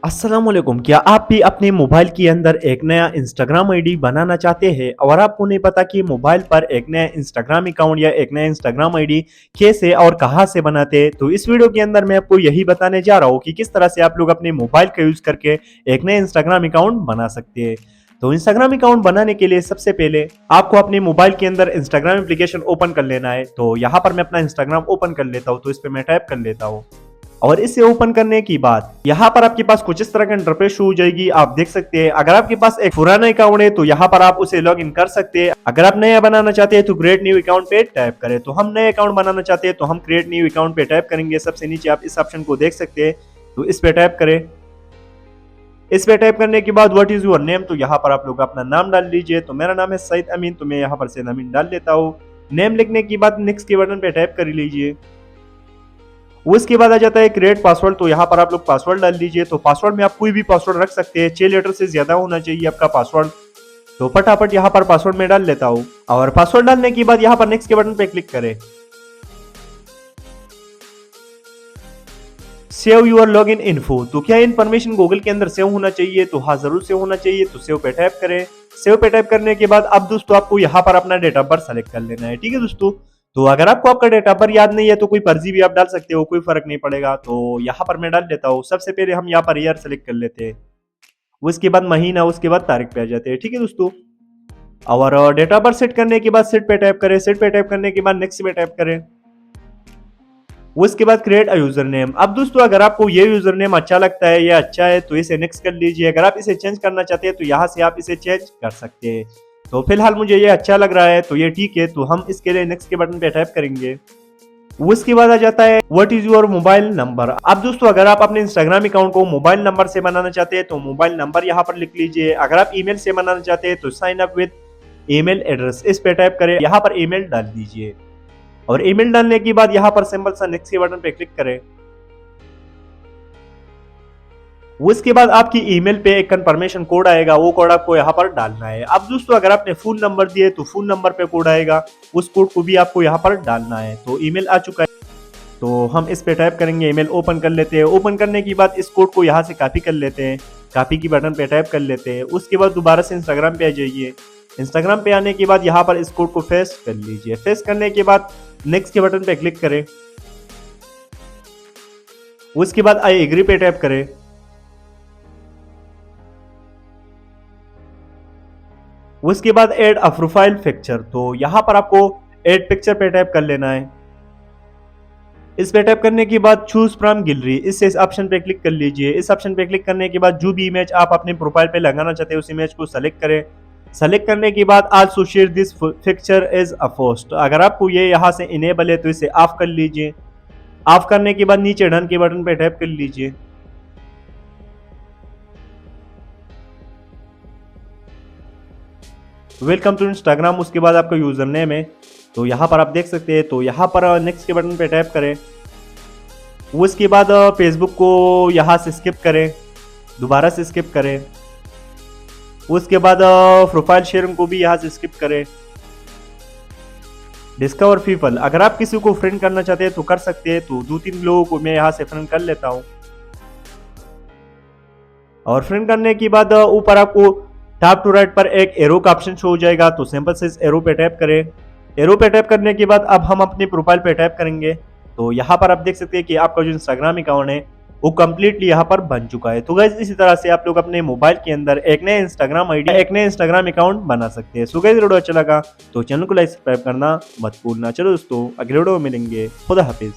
अस्सलामुअलैकुम। क्या आप भी अपने मोबाइल के अंदर एक नया इंस्टाग्राम आईडी बनाना चाहते हैं और आपको नहीं पता कि मोबाइल पर एक नया इंस्टाग्राम अकाउंट या एक नया इंस्टाग्राम आईडी कैसे और कहां से बनाते हैं? तो इस वीडियो के अंदर मैं आपको यही बताने जा रहा हूं कि किस तरह से आप लोग अपने मोबाइल का यूज करके एक नया इंस्टाग्राम अकाउंट बना सकते हैं। तो इंस्टाग्राम अकाउंट बनाने के लिए सबसे पहले आपको अपने मोबाइल के अंदर इंस्टाग्राम एप्लीकेशन ओपन कर लेना है। तो यहाँ पर मैं अपना इंस्टाग्राम ओपन कर लेता हूँ, तो इस पर मैं टाइप कर लेता हूँ और इसे ओपन करने के बाद यहाँ पर आपके पास कुछ इस तरह का इंटरफेस शो हो जाएगी। आप देख सकते हैं अगर आपके पास एक पुराना अकाउंट है तो यहाँ पर आप उसे लॉग इन कर सकते हैं। अगर आप नया बनाना चाहते हैं तो क्रिएट न्यू अकाउंट पे टाइप करें। तो हम नए अकाउंट बनाना चाहते हैं तो हम क्रिएट न्यू अकाउंट पे टाइप करेंगे। सबसे नीचे आप इस ऑप्शन को देख सकते हैं, तो इस पे टाइप करें। इस पे टाइप करने के बाद व्हाट इज योर नेम, तो यहाँ पर आप लोग अपना नाम डाल लीजिए। तो मेरा नाम है सईद अमीन, तो मैं यहाँ पर सईद अमीन डाल लेता हूँ। नेम लिखने के बाद नेक्स्ट के बटन पे टाइप कर लीजिए। उसके बाद आ जाता है क्रिएट पासवर्ड, तो यहाँ पर आप लोग पासवर्ड डाल दीजिए। तो पासवर्ड में आप कोई भी पासवर्ड रख सकते हैं, 6 लेटर से ज्यादा होना चाहिए आपका पासवर्ड। तो फटाफट यहाँ पर पासवर्ड में डाल लेता हूँ और पासवर्ड डालने के बाद यहाँ पर नेक्स्ट के बटन पे क्लिक करें। Save your log in info, तो क्या इन्फॉर्मेशन गूगल के अंदर सेव होना चाहिए? तो हाँ, जरूर सेव होना चाहिए। तो सेव पे टाइप करें। सेव पे टाइप करने के बाद अब दोस्तों आपको यहाँ पर अपना डेट ऑफ बर्थ सेलेक्ट कर लेना है। ठीक है दोस्तों, तो अगर आपको आपका डेट ऑफ बर्थ याद नहीं है तो कोई फर्जी भी आप डाल सकते हो, कोई फर्क नहीं पड़ेगा। तो यहाँ पर मैं डाल देता हूँ। सबसे पहले हम यहाँ पर ईयर सेलेक्ट कर लेते हैं, उसके बाद महीना, उसके बाद तारीख पे आ जाते हैं। ठीक है दोस्तों, और डेट ऑफ बर्थ सेट करने के बाद सेट पे टाइप करें। सेट पे टाइप करने के बाद नेक्स्ट पे टाइप करें। उसके बाद क्रिएट अ यूजर नेम। अब दोस्तों अगर आपको ये यूजर नेम अच्छा लगता है या अच्छा है तो इसे नेक्स्ट कर लीजिए। अगर आप इसे चेंज करना चाहते हैं तो यहाँ से आप इसे चेंज कर सकते हैं। तो फिलहाल मुझे ये अच्छा लग रहा है तो ये ठीक है, तो हम इसके लिए नेक्स्ट के बटन पे टाइप करेंगे। उसके बाद आ जाता है what is your mobile number. अब दोस्तों अगर आप अपने इंस्टाग्राम अकाउंट को मोबाइल नंबर से बनाना चाहते हैं तो मोबाइल नंबर यहाँ पर लिख लीजिए। अगर आप ईमेल से बनाना चाहते हैं तो sign up with email address, इस पे टाइप करें। यहाँ पर ईमेल डाल दीजिए और ईमेल डालने के बाद यहाँ पर सिंपल सा नेक्स्ट के बटन पे क्लिक करें। उसके बाद आपकी ईमेल पे एक कंफर्मेशन कोड आएगा, वो कोड आपको यहाँ पर डालना है। अब दोस्तों अगर आपने फोन नंबर दिए तो फोन नंबर पे कोड आएगा, उस कोड को भी आपको यहाँ पर डालना है। तो ईमेल आ चुका है, तो हम इस पे टाइप करेंगे। ईमेल ओपन कर लेते हैं। ओपन करने के बाद इस कोड को यहाँ से कॉपी कर लेते हैं। कॉपी की बटन पे टाइप कर लेते हैं। उसके बाद दोबारा से इंस्टाग्राम पे आ जाइए। इंस्टाग्राम पे आने के बाद यहाँ पर इस कोड को पेस्ट कर लीजिए। पेस्ट करने के बाद नेक्स्ट के बटन पे क्लिक करें। उसके बाद आई एग्री पे टैप करें। उसके बाद ऐड अ प्रोफाइल पिक्चर, तो यहां पर आपको ऐड पिक्चर पे टैप कर लेना है। इस पे टैप करने के बाद चूज फ्रॉम गैलरी, इस ऑप्शन पे क्लिक कर लीजिए। इस ऑप्शन पे क्लिक करने के बाद जो भी इमेज आप अपने प्रोफाइल पे लगाना चाहते हैं उस इमेज को सेलेक्ट करें। सेलेक्ट करने के बाद also share this picture as a post, अगर आपको ये यहाँ से इनेबल है तो इसे ऑफ कर लीजिए। ऑफ करने के बाद नीचे डन के बटन पे टैप कर लीजिए। वेलकम टू इंस्टाग्राम, उसके बाद आपका यूजर नेम है, तो यहाँ पर आप देख सकते हैं। तो यहाँ पर नेक्स्ट के बटन पे टैप करें। उसके बाद फेसबुक को यहाँ से स्किप करें, दोबारा से स्किप करें। उसके बाद प्रोफाइल शेयरिंग को भी यहाँ से स्किप करें। डिस्कवर पीपल, अगर आप किसी को फ्रेंड करना चाहते हैं तो कर सकते हैं। तो 2-3 लोगों को मैं यहाँ से फ्रेंड कर लेता हूँ। और फ्रेंड करने के बाद ऊपर आपको टॉप टू राइट पर एक एरो का ऑप्शन शो हो जाएगा, तो सिंपल से इस एरो पे टैप करें। एरो पे टैप करने के बाद अब हम अपनी प्रोफाइल पे टैप करेंगे। तो यहाँ पर आप देख सकते हैं कि आपका जो इंस्टाग्राम अकाउंट है वो कंप्लीटली यहाँ पर बन चुका है। तो गाइस इसी तरह से आप लोग अपने मोबाइल के अंदर एक नया इंस्टाग्राम आईडी, एक नया इंस्टाग्राम अकाउंट बना सकते हैं। सो गाइस वीडियो अच्छा लगा तो चैनल को लाइक सब्सक्राइब करना मत भूलना। चलो दोस्तों अगले वीडियो में मिलेंगे। खुदा हाफिज।